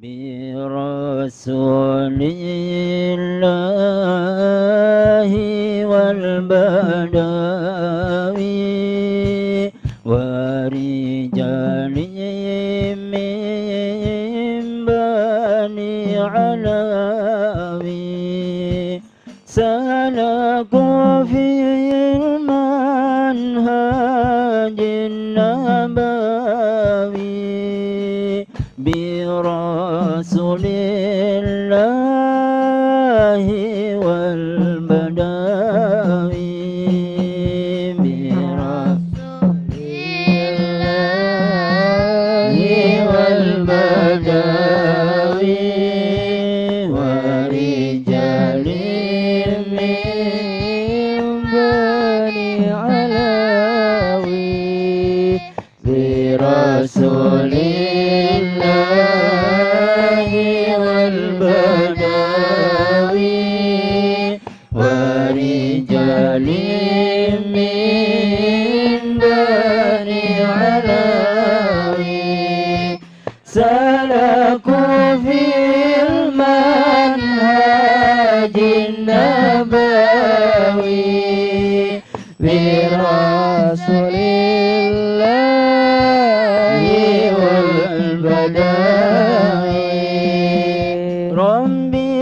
برسول الله والبدوي ورجال من بني علوي سلكوا في المنهج النبوي برسول الله والبدوي برسول الله والبدوي ورجال من بني علوي برسول الله والبدوي ورجال من بني علوي سلكوا في المنهج النبوي برسول الله والبدوي ربي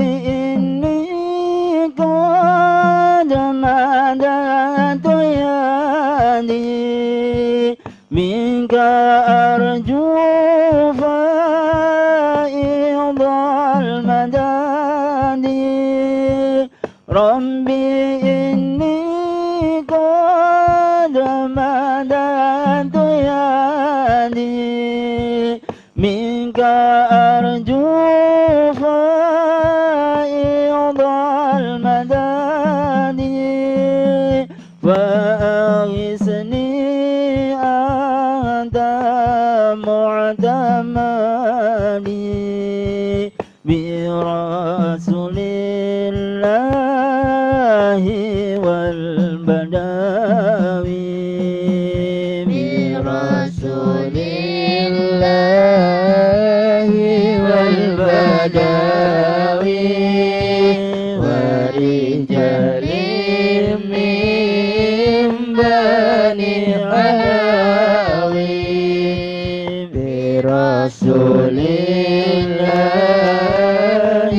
إني قد مددت يدي منك أرجو فائض المدد ربي إني قد مددت يدي منك أرجو فائض المدد فأغثني أنت معتمدي برسول الله والبدوي برسول الله والبدوي ورجال من بني علوي برسول الله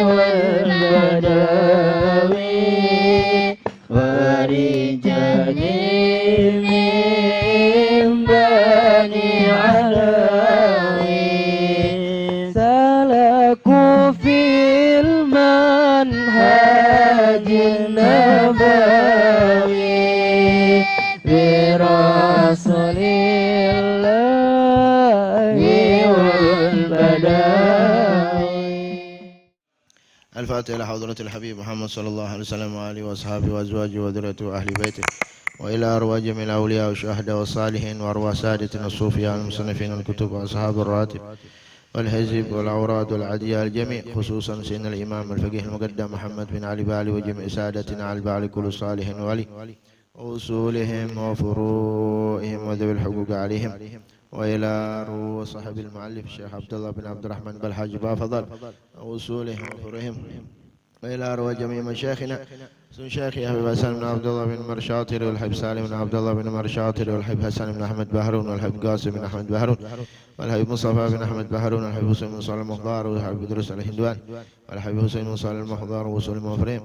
والبدوي ورجال من بني علوي سلكوا في المنهج النبوي برسول الله والبدوي. الفاتحة إلى حضرة الحبيب محمد صلى الله عليه وسلم وآله وأصحابه وأزواجه وذريته وأهل بيته وإلى أرواح جميع الأولياء والشهداء والصالحين وأرواح سادتنا الصوفياء المصنفين الكتب وأصحاب الراتب والحزب والأوراد والعدياء الجميع خصوصا سيدنا الإمام الفقيه المقدم محمد بن علي بالي وجميع سادتنا على البالي كل صالح ولي وأصولهم وفروعهم وذوي الحقوق عليهم وإلى روح صاحب المؤلف الشيخ عبد الله بن عبد الرحمن بن الحاج بافضل وأصولهم وفروعهم وإلى أرواح جميع مشايخنا سن شيخي أبي حسن بن عبد الله بن مرشاطر والحب سالم بن عبد الله بن مرشاطر والحب حسن بن أحمد بهرون والحب قاسم بن أحمد بهرون والحبيب مصطفى بن أحمد بهرون والحبيب حسين بن صالح المخضار والحبيب إدريس الهندوان والحبيب حسين بن صالح المخضار وسلم وفريم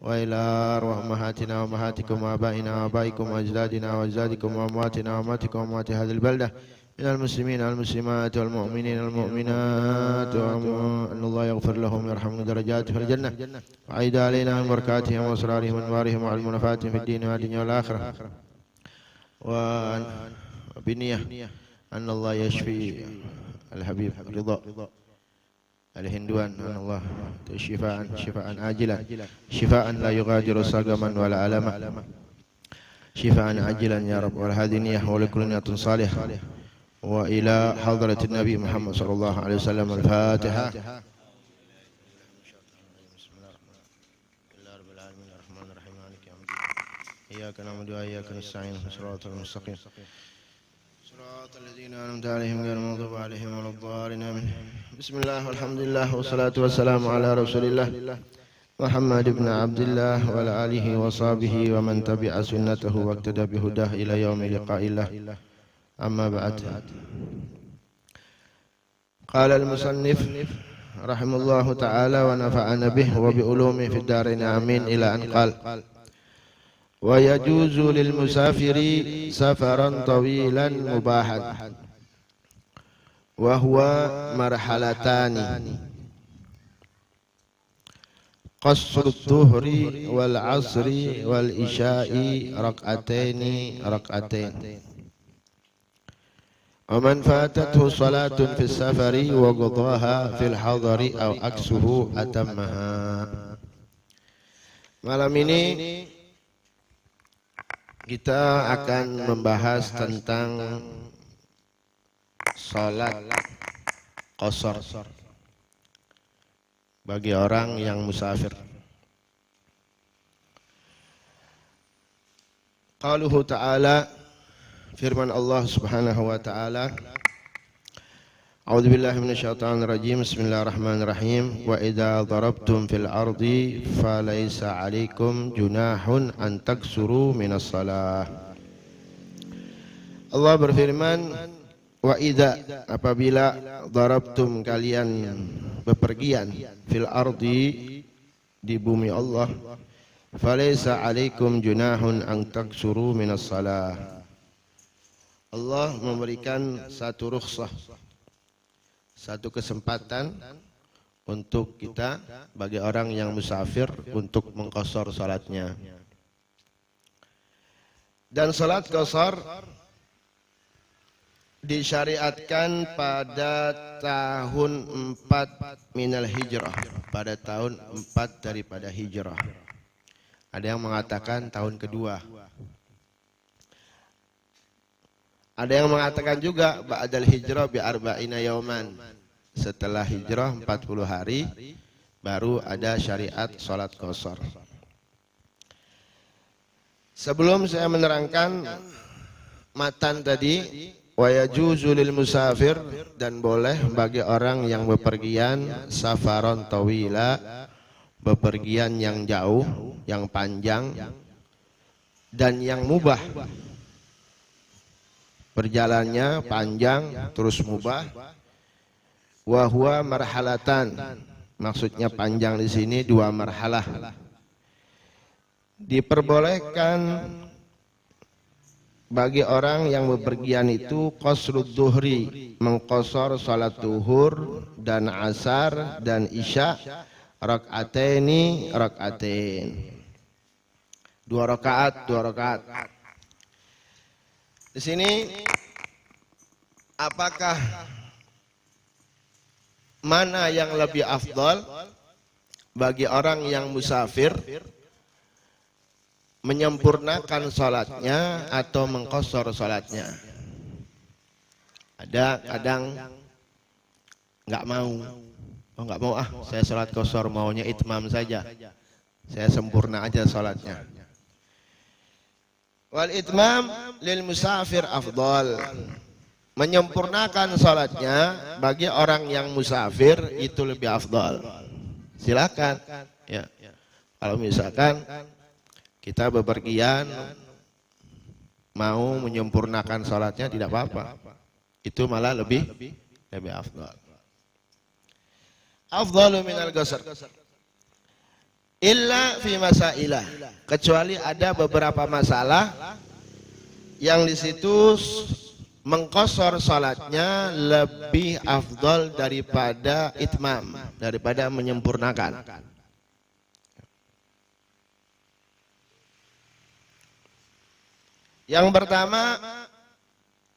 وإلى أرواح أمهاتنا وأمهاتكم وآبائنا وآبائكم وأجدادنا وأجدادكم وأمواتنا وأمواتكم وأموات هذه البلدة من المسلمين والمسلمات والمؤمنين والمؤمنات وأن الله يغفر لهم ويرحمهم درجات في الجنة وعيد علينا من بركاتهم وأسرارهم وأنوارهم وعلم ونفاتهم في الدين والدنيا والآخرة وبنية أن الله يشفي الحبيب رضا الهندوان أن الله شفاء عاجلا شفاء لا يغادر سقما ولا ألما شفاء عاجلا يا رب. وهذه نية ولكل نية صالحة. وإلى حضرة النبي محمد صلى الله عليه وسلم الفاتحة. إياك نعبد وإياك نستعين صراط المستقيم صراط الذين أنعمت عليهم غير المغضوب عليهم ولا الضالين آمين. بسم الله والحمد لله والصلاة والسلام على رسول الله محمد بن عبد الله وعلى آله وصحبه ومن تبع سنته واقتدى بهداه إلى يوم لقاء الله. أما بعد. قال المصنف رحمه الله تعالى ونفعنا به وبعلومه في الدارين آمين إلى أن قال ويجوز للمسافر سفرا طويلا مباحا وهو مرحلتان قصر الظهر والعصر والعشاء ركعتين ركعتين ومن فاتته صلاة في السفر وقضاها في الحضر أو عكسه أتمها. Malam ini kita akan membahas tentang sholat qashar bagi orang yang musafir. Qauluhu ta'ala, firman Allah Subhanahu wa ta'ala, A'udzu billahi minasyaitonir rajim. Bismillahirrahmanirrahim. Wa idza darabtum fil ardi falaysa 'alaikum junahun an taksuru minas shalah. Allah berfirman, wa idza, apabila darabtum kalian bepergian fil ardi di bumi Allah, falaysa 'alaikum junahun an taksuru minas shalah. Allah memberikan satu rukhsah, satu kesempatan untuk kita bagi orang yang musafir untuk mengqashar salatnya. Dan salat qashar disyariatkan pada tahun 4 minal hijrah, pada tahun 4 daripada hijrah. Ada yang mengatakan tahun kedua. Ada yang mengatakan juga ba'dal hijrah bi arba'ina yauman. Setelah hijrah 40 hari baru ada syariat salat qashar. Sebelum saya menerangkan matan tadi, wa yajuzu lil musafir, dan boleh bagi orang yang bepergian safaron tawila, bepergian yang jauh, yang panjang dan yang mubah. Perjalanannya panjang terus mubah. Wa huwa marhalatan, maksudnya panjang di sini 2 marhalah. Diperbolehkan bagi orang yang bepergian itu qasrud dhuhri, mengqashar salat zuhur dan asar dan isya rak'ataini rak'atain, 2 rakaat 2 rakaat. Di sini apakah mana yang lebih afdal bagi orang yang musafir, menyempurnakan salatnya atau mengqashar salatnya? Ada kadang nggak mau, nggak mau, saya salat qashar, maunya itmam saja, saya sempurna aja salatnya. Wal itmam lil musafir afdal, menyempurnakan salatnya bagi orang yang musafir itu lebih afdal. Silakan ya. Kalau misalkan kita bepergian mau menyempurnakan salatnya tidak apa-apa, itu malah lebih afdal. Afdalu minal qashar illa fi masailah, kecuali ada beberapa masalah yang di situ mengqashar salatnya lebih afdal daripada itmam, daripada menyempurnakan. Yang pertama,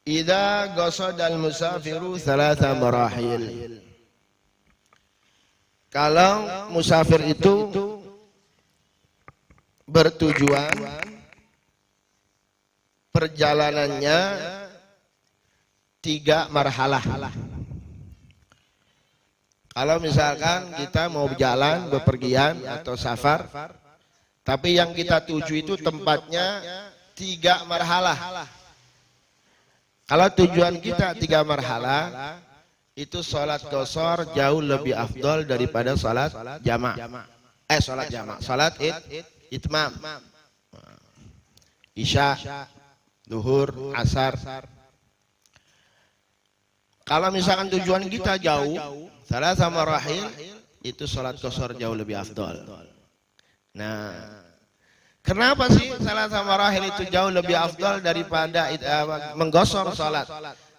idza qasadal musafiru 3 marahil. Kalau musafir itu bertujuan perjalanannya 3 marhalah. Kalau misalkan kita mau jalan, bepergian atau safar, tapi yang kita tuju itu tempatnya 3 marhalah. Kalau tujuan kita 3 marhalah, itu sholat qashar jauh lebih afdol daripada sholat jamak. Sholat jamak, sholat itmam. Isya, duhur, asar. Kalau misalkan tujuan kita jauh, salat sama rahil, itu sholat qashar jauh lebih afdol. Nah, kenapa sih salat sama rahil itu jauh lebih afdol daripada menggosor sholat?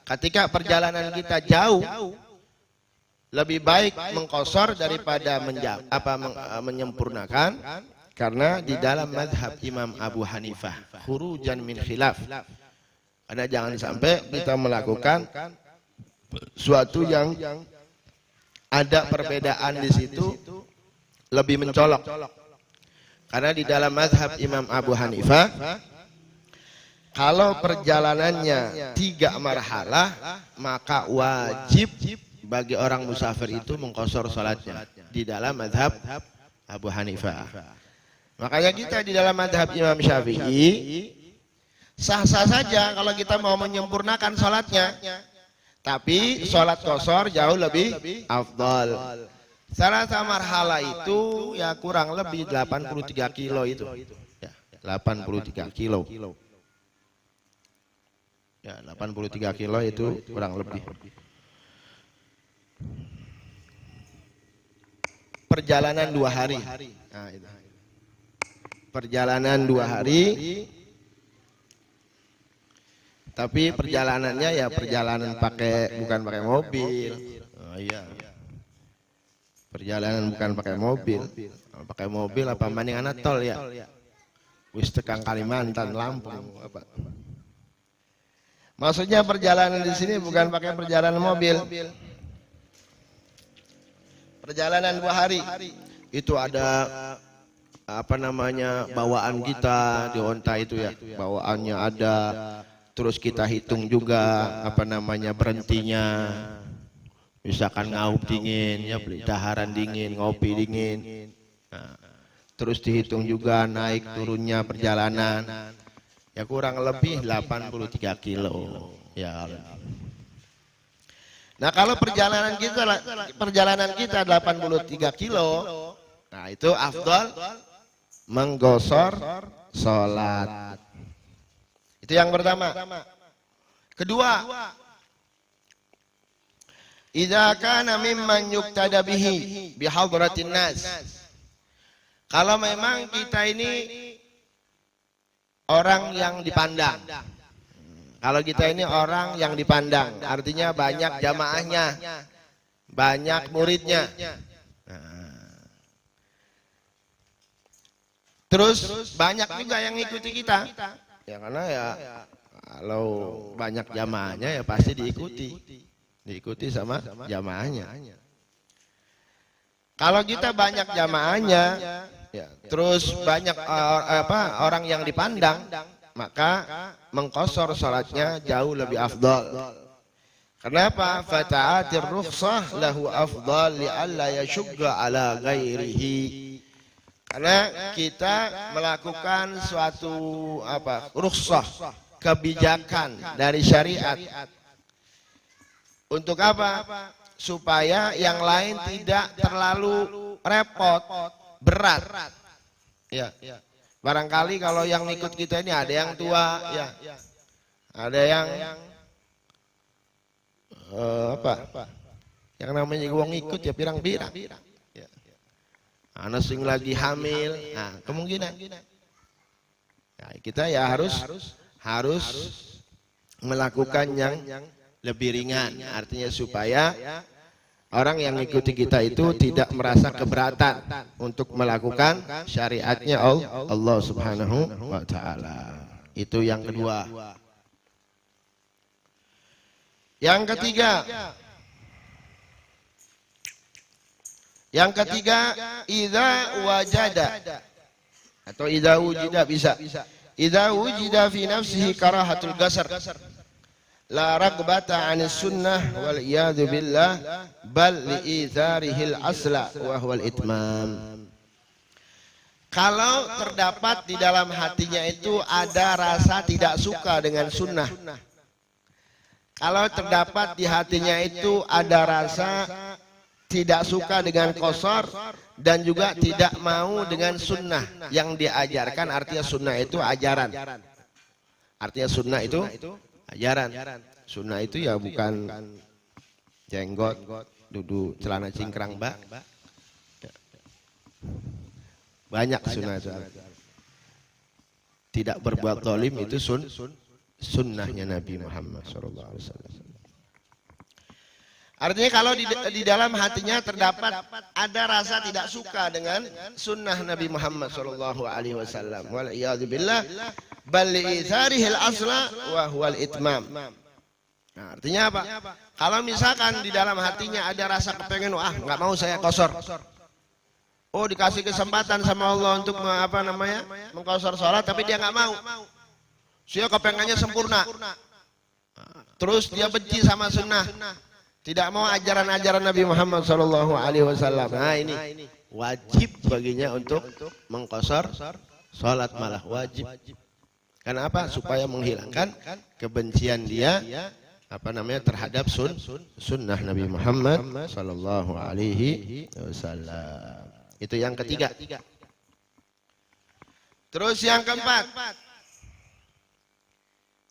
Ketika perjalanan kita jauh, lebih baik mengqashar daripada menyempurnakan, karena di dalam mazhab Imam Abu Hanifah, khurujan min khilaf. Karena jangan sampai kita melakukan suatu yang ada perbedaan di situ lebih mencolok. Karena di dalam mazhab Imam Abu Hanifah, kalau perjalanannya 3 marhalah, maka wajib bagi orang musafir itu mengqashar salatnya di dalam mazhab Abu Hanifah. Makanya kita di dalam mazhab Imam Syafi'i sah-sah saja kalau kita mau menyempurnakan salatnya, tapi salat qashar jauh lebih afdal. Salat marhalah itu ya kurang lebih 83 kilo itu. Ya, 83 kilo. Ya, 83 kilo itu kurang lebih. Perjalanan 2 hari. Nah, itu. Perjalanan 2 hari. Tapi perjalanannya ya perjalanan bukan pakai mobil. Oh iya. Perjalanan bukan pakai mobil. Kalau pakai mobil apa bandingan tol ya. Wis tekan Kalimantan, Lampung apa. Maksudnya perjalanan di sini bukan pakai perjalanan mobil. Perjalanan 2 hari. Itu ada bawaan kita di onta itu ya. Bawaannya ada. Terus kita hitung juga berhentinya. Misalkan ngaup dingin, ya beli daharan dingin, ngopi dingin. Nah, terus dihitung juga naik turunnya perjalanan. Ya kurang lebih 83 kilo. Ya. Nah kalau perjalanan kita 83 kilo, nah itu afdal menggosor sholat. Itu yang pertama. Kedua, idza kana mimman yuqtada bihi bihadratin nas. Kalau memang kita ini orang yang dipandang. Kalau kita ini orang yang dipandang, artinya banyak jamaahnya, banyak muridnya. Terus banyak juga yang ngikuti kita. Ya karena ya kalau banyak jamaahnya ya pasti diikuti sama jamaahnya. Kalau kita banyak jamaahnya, ya, terus banyak orang yang dipandang, maka mengqashar salatnya jauh lebih afdal. Kenapa? Fata'atir rukhsah lahu afdal li'alla yashugga ala ghairihi. Karena kita melakukan suatu rukhsah, kebijakan dari syariat. Untuk apa? Supaya yang lain tidak terlalu repot, berat. Ya. Barangkali kalau yang ikut kita ini ada yang tua, ya. Ada yang yang namanya wong ikut ya pirang-pirang. Anak sing lagi hamil, nah kemungkinan. Nah, kita ya harus melakukan yang lebih ringan, artinya supaya orang yang mengikuti kita itu tidak merasa keberatan untuk melakukan syariatnya Allah Subhanahu wa Ta'ala. Itu yang kedua. Yang ketiga, idza wajada atau idza wujida bisa. Idza wujida fi nafsihi karahatul qasar la ragbata 'anis sunnah wal iyadu billah bal li'itharihil asla wa huwal itmam. Kalau terdapat di dalam hatinya itu ada rasa tidak suka dengan sunnah kalau terdapat di hatinya itu ada rasa tidak suka dengan qasar dan juga tidak mau dengan sunnah yang diajarkan. Artinya sunnah itu ajaran. Artinya sunnah itu ajaran. Sunnah itu ya bukan jenggot, duduk celana cingkrang, Mbak. Banyak sunnah itu. Tidak berbuat zalim itu sunnahnya Nabi Muhammad SAW. Artinya kalau di dalam hatinya terdapat ada rasa tidak suka dengan sunnah Nabi Muhammad SAW. Wal'iyadzubillah bal li'itharihil asla wa huwal itmam. Nah, artinya apa? Kalau misalkan di dalam hatinya ada rasa kepengen, nggak mau saya qasar. Oh, dikasih kesempatan sama Allah untuk mengqasar sholat, tapi dia nggak mau. Dia kepengennya sempurna. Terus dia benci sama sunnah. Tidak mau ajaran-ajaran Nabi Muhammad SAW. Nah, ini wajib baginya untuk mengqasar sholat, malah wajib. Karena apa? Supaya menghilangkan kebencian dia terhadap sunnah Nabi Muhammad SAW. Itu yang ketiga. Terus yang keempat,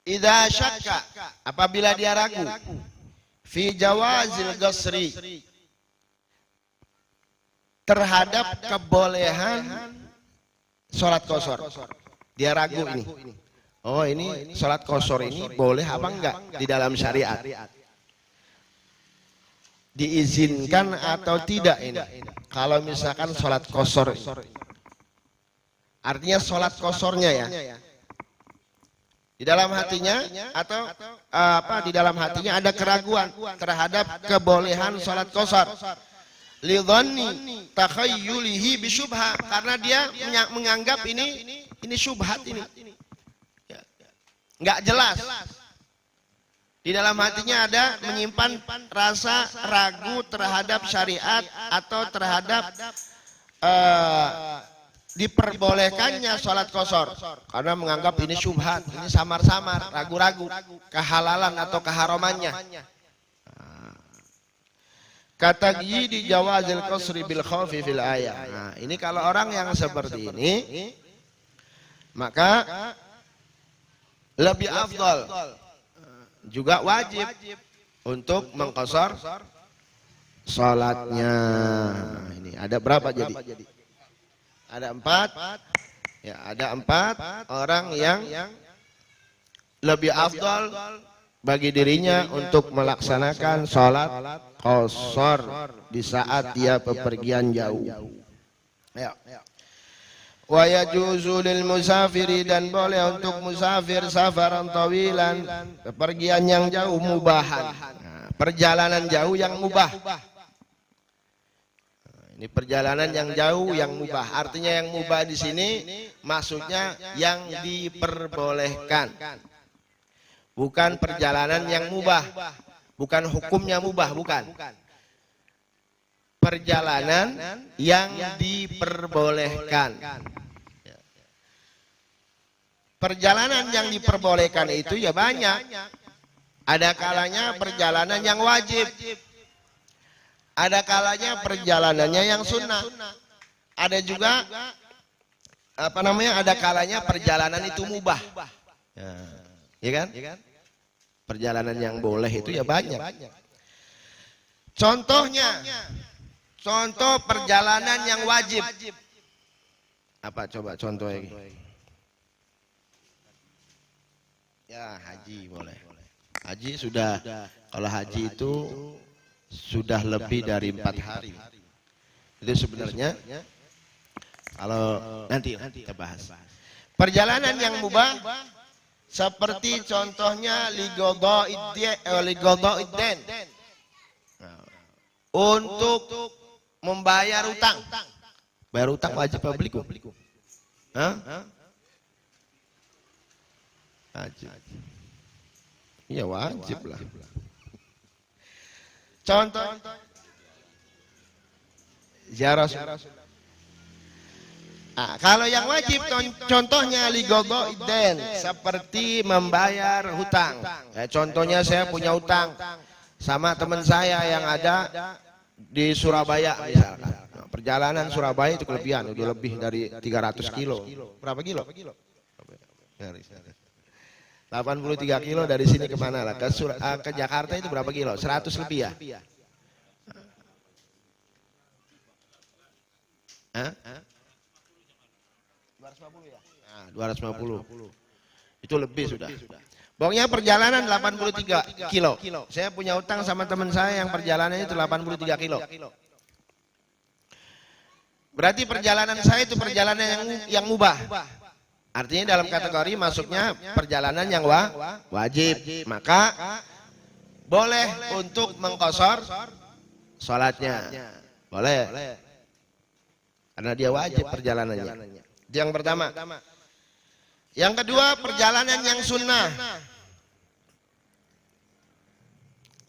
idza syakka, apabila dia ragu, fi jawazil qasri, terhadap kebolehan sholat qasar. Dia ragu ini. Oh, ini sholat qasar ini boleh apa enggak di dalam syariat? Diizinkan atau tidak ini? Kalau misalkan sholat qasar, artinya sholat qasarnya ya. Di dalam hatinya atau di dalam hatinya ada keraguan terhadap kebolehan sholat qasar. Lidhanni takhayyulihi bisyubha, karena dia menganggap ini syubhat ini. Enggak jelas. Di dalam hatinya ada menyimpan rasa ragu terhadap syariat atau terhadap diperbolehkannya sholat qasar, karena menganggap ini syubhat, ini samar-samar, ragu-ragu kehalalan atau keharamannya. Kata di jawazil qasri bil khawfi fil ayat. Nah, ini kalau orang yang seperti ini, maka lebih afdal, juga wajib untuk mengqasar salatnya. Ini ada berapa jadi? Ada 4. Ya, ada 4 orang yang lebih afdal bagi dirinya untuk melaksanakan salat qasar di saat dia bepergian jauh. Ya. Wa yajuzu lil musafiri, dan boleh untuk musafir safaran tawilan, pergian yang jauh, mubahan. Nah, perjalanan jauh yang mubah. Nah, ini perjalanan yang jauh yang mubah. Artinya yang mubah di sini maksudnya yang diperbolehkan. Bukan perjalanan yang mubah. Bukan hukumnya mubah, bukan. Perjalanan yang diperbolehkan. Perjalanan yang diperbolehkan itu ya banyak. Ada kalanya perjalanan yang wajib. Ada kalanya perjalanannya yang sunnah. Ada juga ada kalanya perjalanan itu mubah. Ya kan? Perjalanan yang boleh itu ya banyak. Contohnya, contoh perjalanan yang wajib. Apa coba contohnya? Ya, haji boleh. Haji sudah, kalau haji itu sudah lebih dari 4 hari. Itu sebenarnya kalau nanti kita bahas. Perjalanan yang mubah seperti contohnya liqada'id-dain. Untuk membayar utang. Bayar utang wajib apa beli? Wajib. Iya wajib lah. Contoh ziarah. Nah, kalau yang wajib contohnya ligogo iden seperti membayar hutang. Contohnya saya punya hutang sama teman saya yang ada di Surabaya misalkan. Nah, perjalanan Surabaya itu kelebihan, udah lebih dari 300 kilo. Berapa kilo? 83 kilo dari sini kemana lah? Ke Jakarta itu berapa kilo? 100 lebih ya? Hah? 250 ya? Nah, 250. Itu lebih sudah. Pokoknya perjalanan 83 kilo. Saya punya utang sama teman saya yang perjalanannya itu 83 kilo. Berarti perjalanan saya itu perjalanan yang mubah. Artinya dalam kategori masuknya perjalanan yang wajib. Maka boleh untuk mengqashar sholatnya. Boleh. Karena dia wajib perjalanannya. Itu yang pertama. Yang kedua, perjalanan yang sunnah.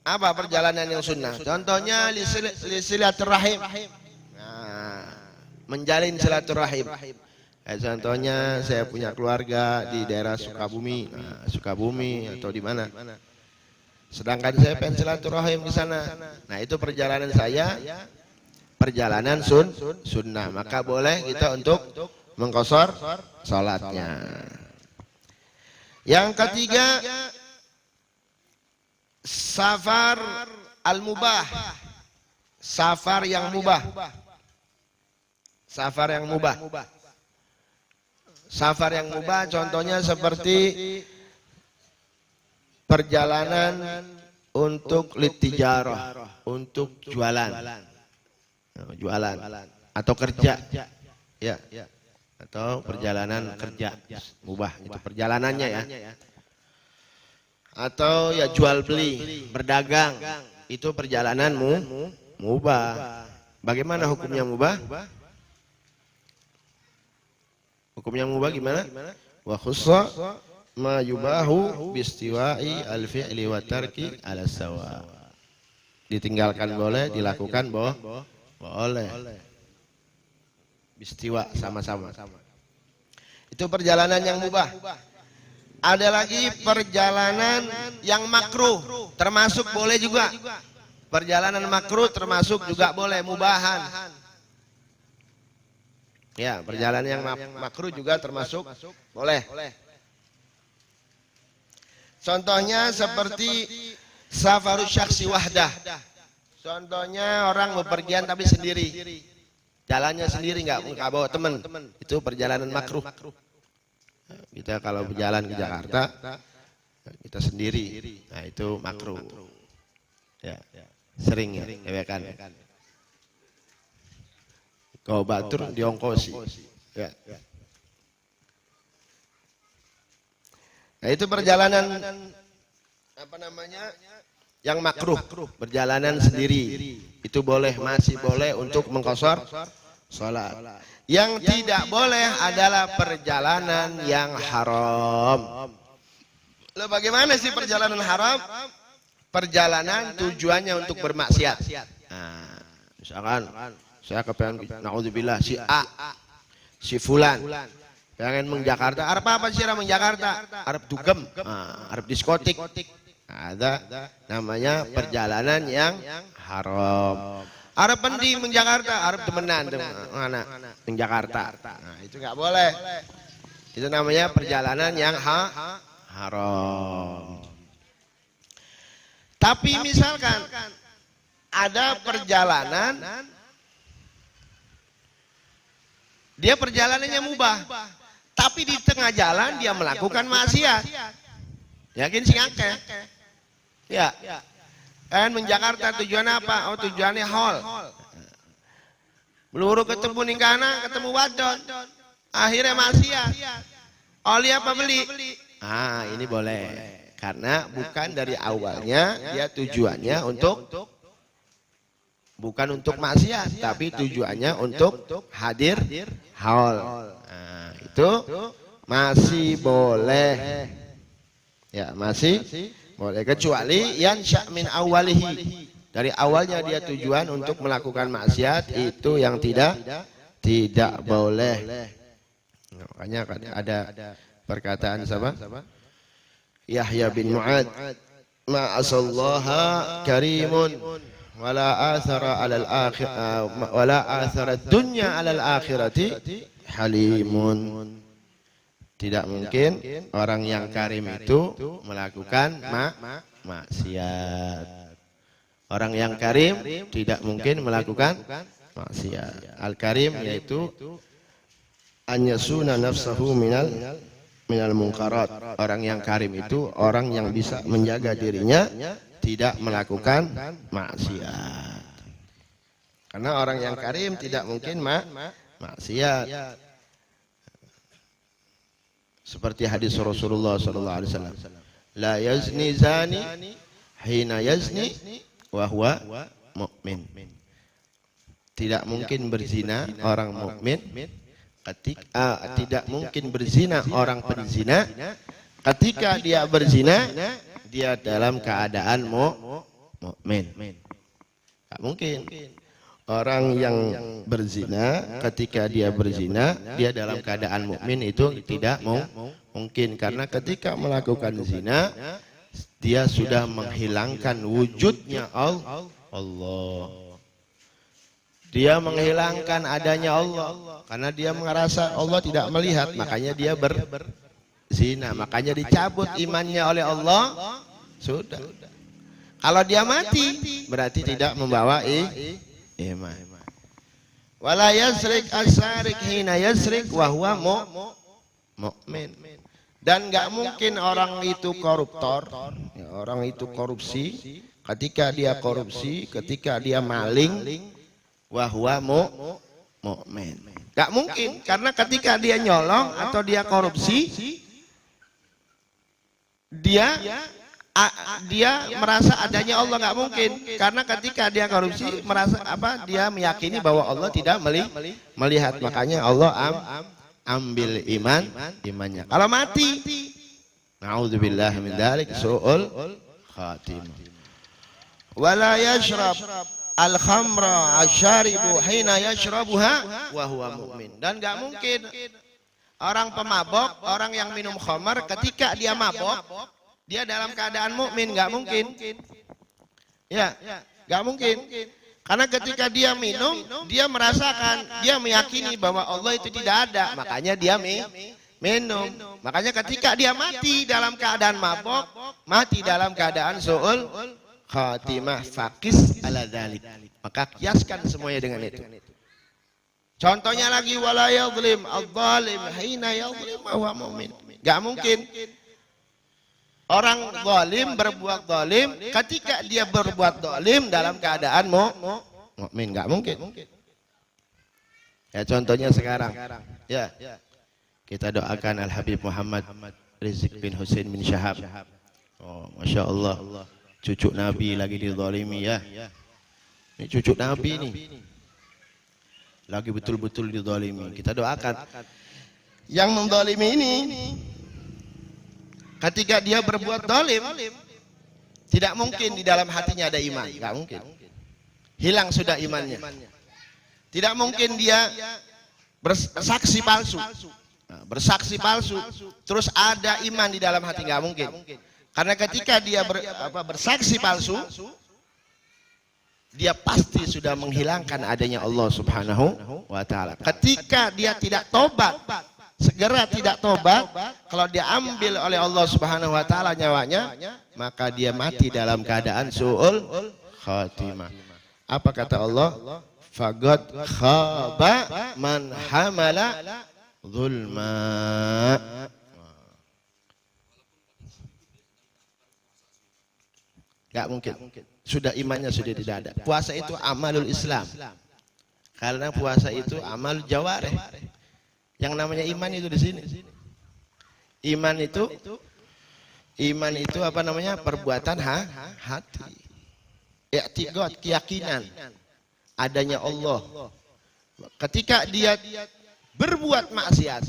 Apa perjalanan yang sunnah? Contohnya silaturahim. Nah, menjalin silaturahim. Contohnya saya punya keluarga di daerah Sukabumi, Sukabumi atau di mana. Sedangkan saya pengen silaturahim di sana. Nah, itu perjalanan saya, perjalanan sunnah. Maka boleh kita untuk mengqashar salatnya. Yang ketiga, safar al-mubah. Safar yang mubah. Safar yang mubah. Safar yang mubah contohnya seperti perjalanan untuk litijarah, untuk jualan. Jualan atau kerja. Ya. Atau perjalanan kerja mubah itu perjalanannya ya. Atau ya jual beli, berdagang, itu perjalanan mubah. Bagaimana hukumnya mubah? Hukumnya mubah gimana? Wa khussa ma yubahu bistiwa'i al-fi'li wa tarki ala sawa. Ditinggalkan boleh, dilakukan boleh. Bistiwa sama-sama. Itu perjalanan yang mubah. Ada lagi perjalanan yang makruh, termasuk boleh juga. Perjalanan makruh termasuk juga boleh, mubahan. Ya, perjalanan yang makruh juga termasuk boleh. Contohnya seperti safarus syakhsi wahdah. Contohnya orang bepergian tapi sendiri. Jalannya sendiri nggak bawa teman, itu perjalanan makruh. Kita kalau berjalan ke Jakarta, kita sendiri, nah itu makruh. Ya, sering ya kan. Kau batur diongkosi. Ya. Nah itu perjalanan apa namanya? Yang makruh, perjalanan sendiri. Itu boleh, masih boleh untuk mengqashar salat. Yang tidak boleh adalah perjalanan yang haram. Lalu bagaimana sih perjalanan haram? Perjalanan tujuannya untuk bermaksiat. Nah, misalkan saya kepengen naudzubillah si A, si fulan pengen meng Jakarta, arep apa sih meng Jakarta? Arep dugem, arep diskotik. Ada namanya perjalanan yang haram. Arep pendi meng Jakarta, arep temenan mana meng Jakarta. Nah, itu nggak boleh. Itu namanya perjalanan yang haram. Tapi misalkan ada perjalanan dia perjalanannya mubah, tapi di tengah jalan dia melakukan maksiat. Yakin sih ngake? Ya. Kan Jakarta tujuannya apa? Oh tujuannya hall. Meluru ketemu ningkana, ketemu wadon. Akhirnya maksiat. Oli apa beli? Ah ini boleh. Karena bukan dari awalnya dia tujuannya untuk bukan untuk maksiat, tapi tujuannya untuk hadir haul. Nah, itu masih boleh. Ya, masih boleh kecuali yang syak min awalihi. Dari awalnya dia tujuan untuk melakukan maksiat, itu yang tidak tidak boleh. Makanya ada perkataan siapa? Yahya bin Mu'ad, ma'asallaha karimun wala athara alal akhir wala athara dunya alal akhirati halimun. Tidak mungkin orang yang karim itu melakukan maksiat. Orang yang karim tidak mungkin melakukan maksiat. Al-karim yaitu an yasuna nafsahu minal munkarat. Orang yang karim itu orang yang bisa menjaga dirinya tidak melakukan maksiat. Karena orang yang karim tidak mungkin maksiat. Seperti hadis Rasulullah sallallahu alaihi wasallam, la yazni zani hina yazni wa huwa mu'min. Tidak mungkin berzina orang mukmin ketika tidak mungkin berzina orang penzina ketika dia berzina dia dalam keadaan mukmin. Tak mungkin. Orang yang berzina ketika dia berzina dia dalam keadaan mukmin itu tidak mungkin, karena ketika melakukan zina dia sudah menghilangkan wujudnya Allah. Dia menghilangkan adanya Allah karena dia merasa Allah tidak melihat, makanya dia berzina, makanya dicabut imannya oleh Allah. Sudah. Kalau dia mati berarti tidak membawa iman. Wala yasrik asyarik hina yasrik wa huwa mu'min. Dan enggak mungkin orang itu koruptor, ya, orang itu korupsi, ketika dia korupsi, ketika dia maling, wa huwa mu'min. Enggak mungkin, karena ketika dia nyolong atau dia korupsi, dia merasa adanya Allah, nggak mungkin, karena ketika dia korupsi merasa dia meyakini bahwa Allah tidak melihat, makanya Allah ambil imannya. Kalau mati, naudzubillah min dzalik, su'ul khatimah. Wala yashrab al khamra asyaribu hina yashrabuha wa huwa mu'min. Dan nggak mungkin orang pemabok, orang yang minum khamar ketika dia mabok dia dalam keadaan mukmin, nggak mungkin. Ya, nggak mungkin. Karena ketika dia minum, dia merasakan, dia meyakini bahwa Allah itu tidak ada, makanya dia minum. Makanya ketika dia mati dalam keadaan mabok, mati dalam keadaan su'ul khatimah, faqis ala dzalik. Maka kiaskan semuanya dengan itu. Contohnya lagi, wala yadhlim adh-dhalim hina yadhlim wa huwa mu'min. Nggak mungkin. Orang zalim berbuat zalim ketika dia berbuat zalim dalam keadaan mukmin, nggak mungkin. Ya contohnya sekarang, ya kita doakan Al Habib Muhammad Rizq bin Husain bin Syahab. Oh, masya Allah, cucu Nabi lagi dizalimi ya. Ini cucu Nabi nih, lagi betul-betul dizalimi. Kita doakan yang menzalimi ini. Ketika dia berbuat zalim, tidak mungkin di dalam hatinya ada iman, nggak mungkin. Hilang sudah imannya. Tidak mungkin dia bersaksi palsu. Bersaksi palsu, terus ada iman di dalam hati, nggak mungkin. Karena ketika dia bersaksi palsu, dia pasti sudah menghilangkan adanya Allah Subhanahu wa Ta'ala. Ketika dia tidak tobat, segera tidak tobat, kalau dia ambil oleh Allah Subhanahu wa Ta'ala nyawanya, maka dia mati dalam keadaan su'ul khatimah. Apa kata Allah? Faqad khaba man hamala zulma. Gak mungkin. Sudah imannya sudah tidak ada. Puasa itu amalul Islam. Karena puasa itu amal jawareh. Yang namanya iman itu di sini. Iman itu apa namanya? Perbuatan hati. I'tiqad, keyakinan adanya Allah. Ketika dia berbuat maksiat,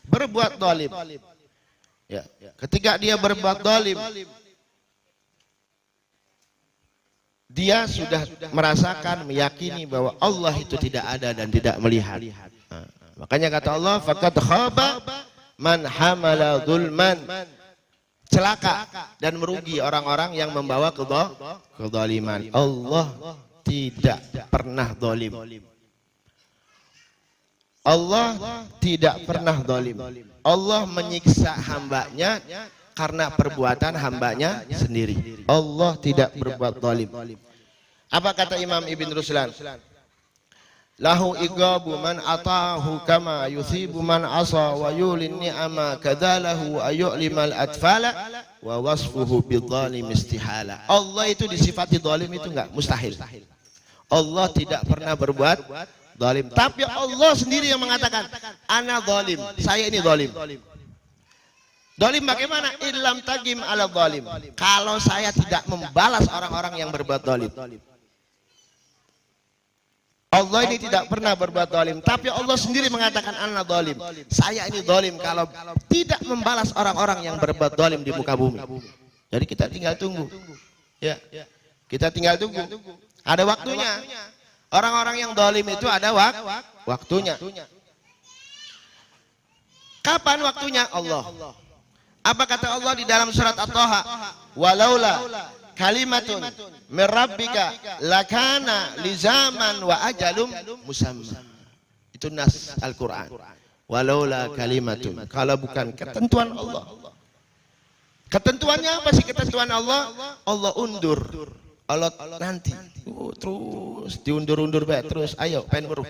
berbuat zalim. Ya, ketika dia berbuat zalim, dia sudah merasakan, meyakini bahwa Allah itu tidak ada dan tidak melihat. Nah, makanya kata Allah, faqad khaba man hamala zulman. Celaka dan merugi orang-orang yang membawa kezaliman. Allah tidak pernah zalim. Allah tidak pernah zalim. Allah menyiksa hambanya karena perbuatan hambanya sendiri. Allah tidak berbuat zalim. Apa kata Imam Ibn Ruslan? Lahu igabu man atahu kama yusibu man asa wa yulin ni'ama kadzalahu ayu'limal atfala wa wasfuhu bidzalim istihala. Allah itu disifati zalim itu enggak mustahil. Allah tidak pernah berbuat zalim, tapi Allah sendiri yang mengatakan ana zalim, saya ini zalim. Zalim bagaimana? Illam tagim ala zalim. Kalau saya tidak membalas orang-orang yang berbuat zalim. Allah ini tidak pernah berbuat zalim, tapi Allah sendiri mengatakan ana zalim. Saya ini zalim kalau tidak membalas orang-orang yang berbuat zalim di muka bumi. Jadi kita tinggal tunggu. Ya. Kita tinggal tunggu. Ada waktunya. Orang-orang yang zalim itu ada waktunya. Kapan waktunya? Allah. Apa kata Allah di dalam surat At-Taha? Walaula kalimatun min rabbika lakana lizaman wa ajalum musamma. Itu nas Al-Quran. Walaula kalimatun, kalau bukan ketentuan Allah. Ketentuannya apa sih ketentuan Allah? Allah undur. Allah nanti terus diundur-undur baik terus ayo pengen beruh.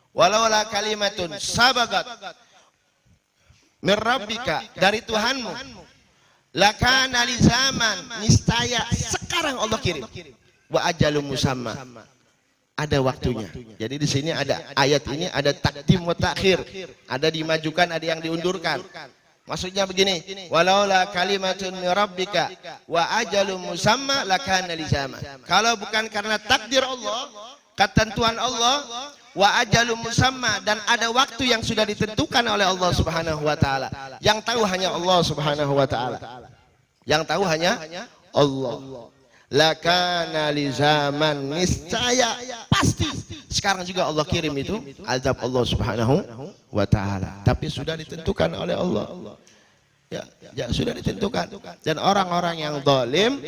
Walaula kalimatun sabagat min rabbika, dari Tuhanmu, lakana li zaman, niscaya sekarang Allah kirim. Wa ajalum musamma, ada waktunya. Jadi di sini ada ayat ini ada takdim wa takhir, ada dimajukan, ada yang diundurkan. Maksudnya begini, walaula kalimatun min rabbika wa ajalum musamma lakana li zaman. Kalau bukan karena takdir Allah, ketentuan Allah, wa ajalum musamma, dan ada waktu yang sudah ditentukan oleh Allah Subhanahu wa taala. Yang tahu hanya Allah Subhanahu wa taala. Yang tahu hanya Allah. Lakana li zaman, niscaya pasti sekarang juga Allah kirim itu azab Allah Subhanahu wa taala. Tapi sudah ditentukan oleh Allah. Ya, sudah ditentukan. Dan orang-orang yang zalim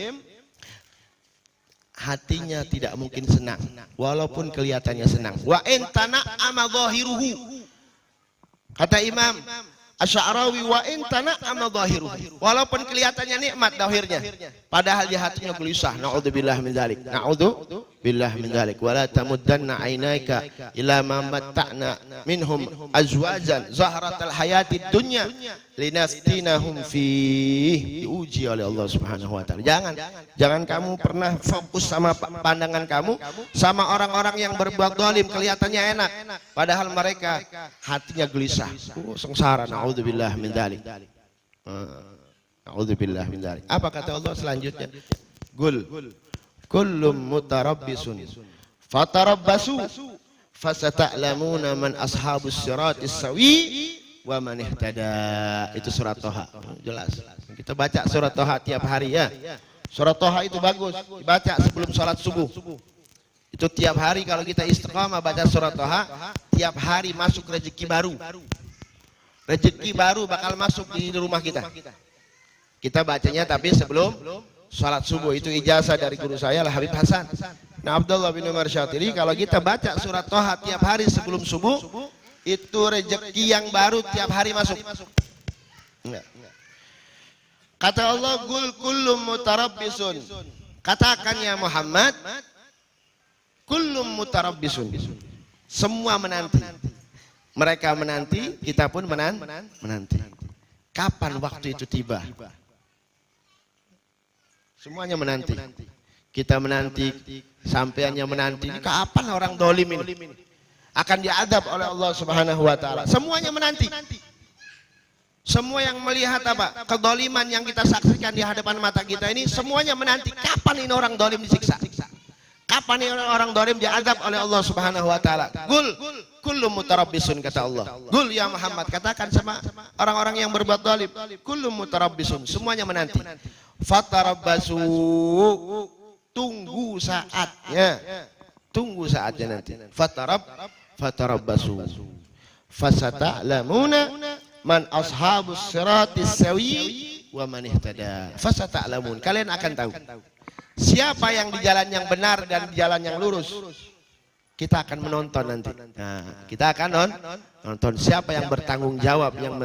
hatinya tidak mungkin senang walaupun kelihatannya senang. Wa in tana'ama zahiruhu, kata Imam Asy'arawi, wa in tana'ama zahiruhu, walaupun kelihatannya nikmat zahirnya padahal di hatinya gelisah. Naudzubillah min dzalik. Naudzubillah min dzalik. Wala tamuddanna ainaika ila ma matta'na minhum azwajan zahratal hayatid dunya linaftinahum fihi. Diuji oleh Allah Subhanahu wa taala. Jangan kamu pernah fokus sama pandangan kamu sama orang-orang yang berbuat zalim, kelihatannya enak padahal mereka hatinya gelisah. Sengsara. Naudzubillah min dzalik. A'udzubillah min dzalik. Apa kata Allah selanjutnya? Qul kullum mutarabbisun fatarabbasu fasata'lamuna man ashabus siratis sawi wa man ihtada. Itu surat Thaha. Jelas. Kita baca surat Thaha tiap hari ya. Surat Thaha itu bagus dibaca sebelum salat subuh. Itu tiap hari kalau kita istiqamah baca surat Thaha, tiap hari masuk rezeki baru. Rezeki baru bakal masuk di rumah kita. Kita bacanya tapi sebelum salat subuh. Itu ijazah dari guru saya Habib Hasan. Nah, Abdullah bin Umar Syatili, kalau kita baca surat Thaha tiap hari sebelum subuh, itu rezeki yang baru tiap hari masuk. Enggak. Kata Allah, "Qul kullum mutarabbisun." Katakan ya Muhammad, kullum mutarabbisun. Semua menanti. Mereka menanti, kita pun menanti. Kapan waktu itu tiba? Semuanya menanti. Kita menanti, sampaiannya menanti. Ini kapan orang zalim ini akan diadab oleh Allah Subhanahu wa taala? Semuanya menanti. Semua yang melihat apa? Kezaliman yang kita saksikan di hadapan mata kita ini semuanya menanti kapan ini orang zalim disiksa. Kapan ini orang zalim diadab oleh Allah Subhanahu wa taala? Qul kullu mutarabbisun, kata Allah. Qul ya Muhammad, katakan sama orang-orang yang berbuat zalim, kullu mutarabbisun, semuanya menanti. Fatarabbasu, Tunggu saatnya. Tunggu saatnya nanti. Fatarabbasu. Fasata'lamuna man ashabus siratis sawi wa man ihtada. Fasata'lamun. Kalian akan tahu siapa yang di jalan yang benar dan di jalan yang lurus. Kita akan menonton nanti. Nah, kita akan nonton siapa yang bertanggung jawab yang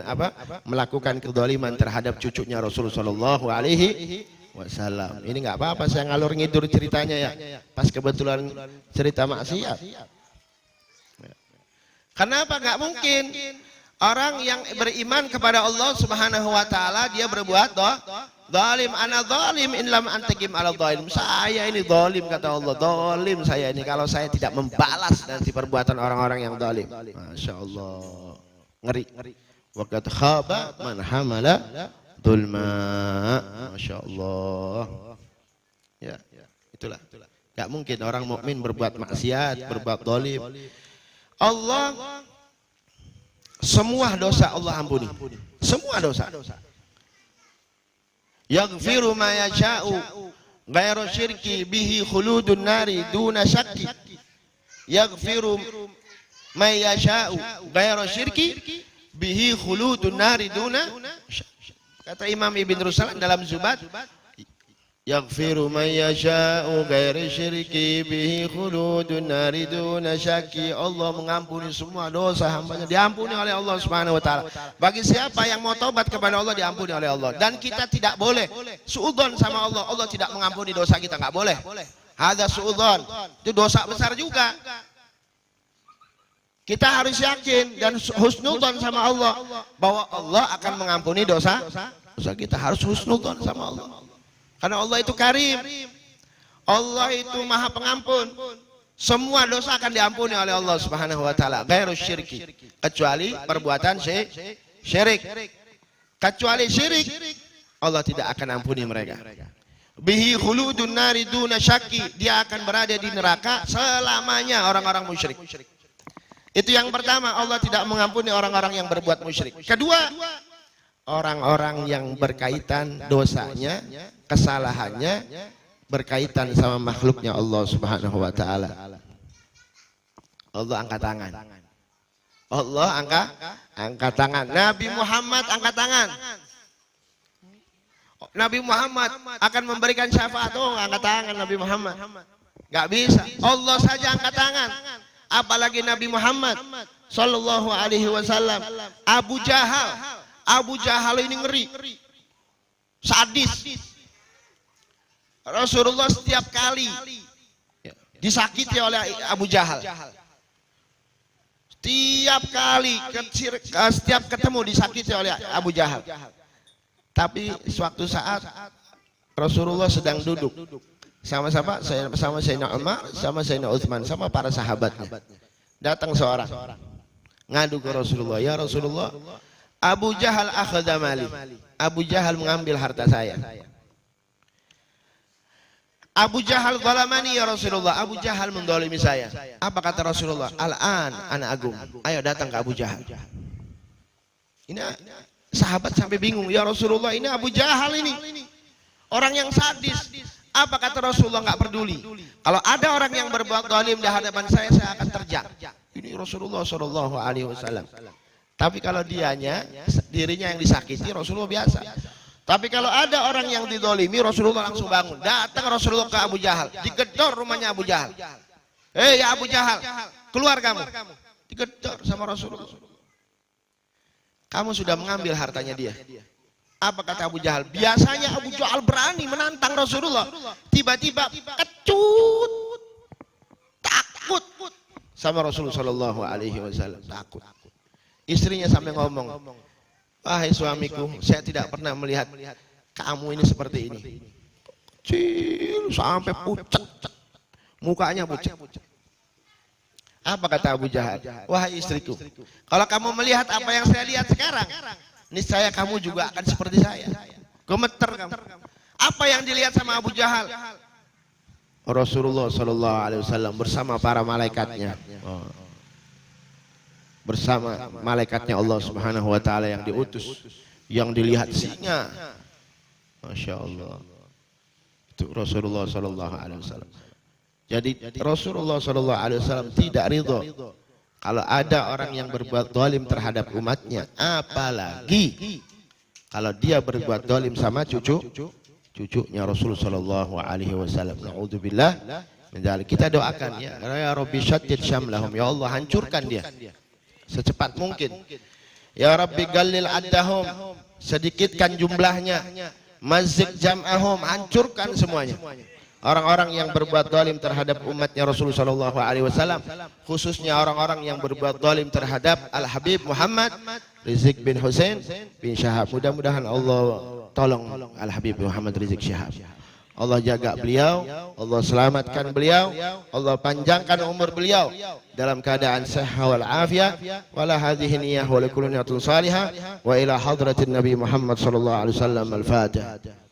melakukan kezaliman terhadap cucunya Rasulullah sallallahu alaihi wasallam. Ini nggak apa-apa saya ngalur ngidur ceritanya ya. Pas kebetulan cerita maksiat. Kenapa nggak mungkin orang yang beriman kepada Allah Subhanahu wa taala dia berbuat zalim, ana zalim in lam antaqim ala zalim. Saya ini zalim kata Allah, zalim saya ini kalau saya tidak membalas nanti perbuatan orang-orang yang zalim. Masya Allah, ngeri. Waqad khaba man hamala dzulma. Masya Allah. Ya, itulah. Gak mungkin orang mukmin berbuat maksiat, berbuat zalim. Allah semua dosa Allah ampuni. Semua dosa. Yaghfiru ma yasha'u ghairu syirki bihi khuludun nari duna syakki. Yaghfiru ma yasha'u ghairu syirki bihi khuludun nari duna syakki. Kata Imam Ibn Ruslan dalam Zubat, yaghfiru man yasha'u ghairi syirki bihi khuludun nari duna syakki. Allah mengampuni semua dosa hambanya, diampuni oleh Allah Subhanahu wa taala. Bagi siapa yang mau taubat kepada Allah diampuni oleh Allah. Dan kita tidak boleh suudzon sama Allah. Allah tidak mengampuni dosa kita, nggak boleh. Hadza suudzon. Itu dosa besar juga. Kita harus yakin dan husnudzon sama Allah bahwa Allah akan mengampuni dosa kita. Harus husnudzon sama Allah. Karena Allah itu karim, Allah itu maha pengampun. Semua dosa akan diampuni oleh Allah Subhanahu wa taala, ghairu syirki, kecuali perbuatan syirik. Kecuali syirik, Allah tidak akan ampuni mereka. Bihi khuludun nari duna syakki, dia akan berada di neraka selamanya orang-orang musyrik. Itu yang pertama, Allah tidak mengampuni orang-orang yang berbuat musyrik. Kedua, orang-orang yang berkaitan dosanya, kesalahannya berkaitan sama makhluknya Allah Subhanahu wa taala. Allah angkat tangan. Allah angkat tangan. Nabi Muhammad angkat tangan. Nabi Muhammad akan memberikan syafaat. Oh, angkat tangan Nabi Muhammad. Enggak bisa. Allah saja angkat tangan. Apalagi Nabi Muhammad sallallahu alaihi wasallam. Abu Jahal ini ngeri. Sadis. Rasulullah setiap kali disakiti oleh Abu Jahal. Setiap ketemu disakiti oleh Abu Jahal. Tapi suatu saat Rasulullah sedang duduk sama Sayyidina Umar, sama Sayyidina Utsman, sama para sahabatnya. Datang seorang ngadu ke Rasulullah, ya Rasulullah, Abu Jahal akhadha mali. Abu Jahal mengambil harta saya. Abu Jahal zalamani ya Rasulullah. Abu Jahal mendolimi saya. Apa kata Rasulullah? Al-an ana agung. Ayo datang ke Abu Jahal. Ini sahabat sampai bingung. Ya Rasulullah, ini Abu Jahal ini. Orang yang sadis. Apa kata Rasulullah? Nggak peduli. Kalau ada orang yang berbuat zalim di hadapan saya akan terjang. Ini Rasulullah sallallahu alaihi wasallam. Tapi kalau dirinya yang disakiti, Rasulullah biasa. Tapi kalau ada orang yang didolimi, Rasulullah langsung bangun. Datang Rasulullah ke Abu Jahal, digedor rumahnya Abu Jahal. Hei ya Abu Jahal, keluar kamu. Digedor sama Rasulullah. Kamu sudah mengambil hartanya dia. Apa kata Abu Jahal? Biasanya Abu Jahal berani menantang Rasulullah. Tiba-tiba kecut, takut sama Rasulullah Shallallahu Alaihi Wasallam. Takut. Istrinya sampai ngomong, wahai suamiku, saya tidak pernah melihat kamu ini seperti ini. Kecil sampai pucat, mukanya pucat. Apa kata Abu Jahal? Wahai istriku, kalau kamu melihat apa yang saya lihat sekarang, niscaya kamu juga akan seperti saya. Gemeter kamu. Apa yang dilihat sama Abu Jahal? Rasulullah Sallallahu Alaihi Wasallam bersama para malaikatnya. Bersama malaikatnya Allah Subhanahu wa taala yang diutus, yang dilihat singa. Masya Allah. Itu Rasulullah sallallahu alaihi wasallam. Jadi Rasulullah sallallahu alaihi wasallam tidak ridho kalau ada orang yang berbuat zalim terhadap umatnya, apalagi kalau dia berbuat zalim sama cucunya Rasul sallallahu alaihi wasallam. Naudzubillah min dzalik. Kita doakan ya Rabbi syaddid syamlahum, ya Allah hancurkan dia secepat mungkin. Ya Rabbi gallil addahum, sedikitkan jumlahnya. Mazzik jam'ahum, hancurkan semuanya. Orang-orang yang berbuat zalim terhadap umatnya Rasulullah sallallahu alaihi wasallam, khususnya orang-orang yang berbuat zalim terhadap Al-Habib Muhammad Rizik bin Hussein bin Syahab. Mudah-mudahan Allah tolong Al-Habib Muhammad Rizik Syahab. Allah jaga beliau, Allah selamatkan beliau, Allah panjangkan umur beliau dalam keadaan sehat wal afiyah. Wala hadhihi niyyah wa likulli niyyatin salihah wa ila hadratin Nabi Muhammad sallallahu alaihi wasallam. Al-Fatihah.